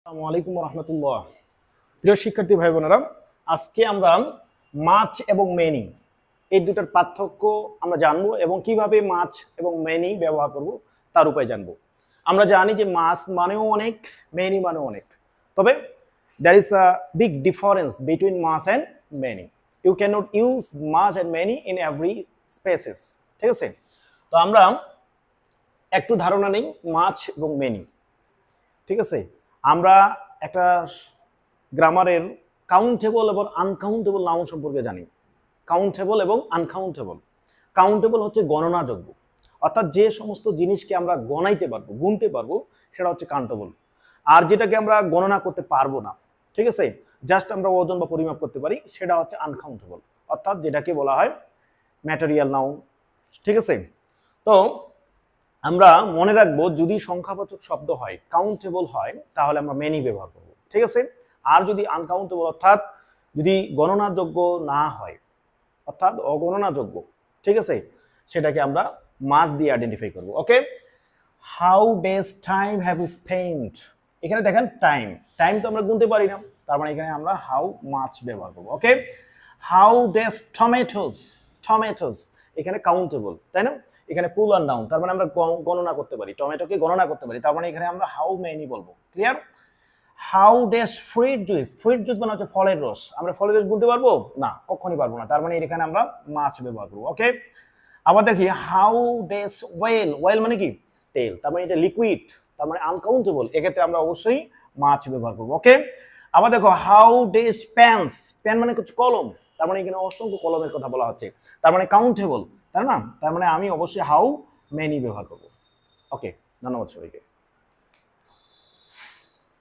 আসসালামু আলাইকুম রহমতুল্লাহ। প্রিয় শিক্ষার্থী ভাই বোনেরা, আজকে আমরা মাছ এবং মেনি এই দুটার পার্থক্য আমরা জানবো এবং কিভাবে মাছ এবং মেনি ব্যবহার করব তার উপায় জানবো। আমরা জানি যে মাছ মানেও অনেক, মেনি মানেও অনেক, তবে there is a big difference between much and many. You can not use much and many in every spaces. ঠিক আছে, তো আমরা একটু ধারণা নেই মাছ এবং মেনি। ঠিক আছে, আমরা একটা গ্রামারের কাউন্টেবল এবং আনকাউন্টেবল নাউন সম্পর্কে জানি। কাউন্টেবল এবং আনকাউন্টেবল। কাউন্টেবল হচ্ছে গণনাযোগ্য, অর্থাৎ যে সমস্ত জিনিসকে আমরা গণাইতে পারবো, গুনতে পারবো, সেটা হচ্ছে কাউন্টেবল। আর যেটাকে আমরা গণনা করতে পারবো না, ঠিক আছে, জাস্ট আমরা ওজন বা পরিমাপ করতে পারি, সেটা হচ্ছে আনকাউন্টেবল, অর্থাৎ যেটাকে বলা হয় ম্যাটেরিয়াল নাউন। ঠিক আছে, তো আমরা মনে রাখবো যদি সংখ্যাবাচক শব্দ হয়, কাউন্টেবল হয়, তাহলে আমরা মেনি ব্যবহার করব। ঠিক আছে, আর যদি আনকাউন্টেবল অর্থাৎ যদি গণনাযোগ্য না হয়, অর্থাৎ অগণনাযোগ্য, ঠিক আছে, সেটাকে আমরা মাছ দিয়ে আইডেন্টিফাই করব। Okay, how days time have you spent. এখানে দেখেন টাইম, টাইম তো আমরা গুনতে পারি না, তার মানে এখানে আমরা হাউ মাছ ব্যবহার করব। Okay, how days tomatoes. Tomatoes এখানে কাউন্টেবল, তাই না, এখানে প্লুরাল নাউন, তার মানে আমরা গণনা করতে পারি, টমেটোকে গণনা করতে পারি, তার মানে এখানে আমরা হাউ মেনি বলবো। Clear? How days fruit juice. Fruit juice মানে হচ্ছে ফলের রস, আমরা ফলের রস গুনতে পারবো না, কখনই পারবো না, তার মানে এখানে আমরা মাছ ব্যবহার করবো। ওকে, আবার দেখি হাউ ডেজ ওয়েল। ওয়েল মানে কি? তেল, তার মানে এটা লিকুইড, তার মানে আনকাউন্টেবল, এক্ষেত্রে আমরা অবশ্যই মাছ ব্যবহার করবো। ওকে, আবার দেখো হাউ ডেজ প্যান্স। প্যান মানে হচ্ছে কলম, তার মানে এখানে অসংখ্য কলমের কথা বলা হচ্ছে, তার মানে কাউন্টেবল, তাই না, তার মানে আমি অবশ্যই হাউ মেনি ব্যবহার করবো। ওকে, ধন্যবাদ সবাইকে।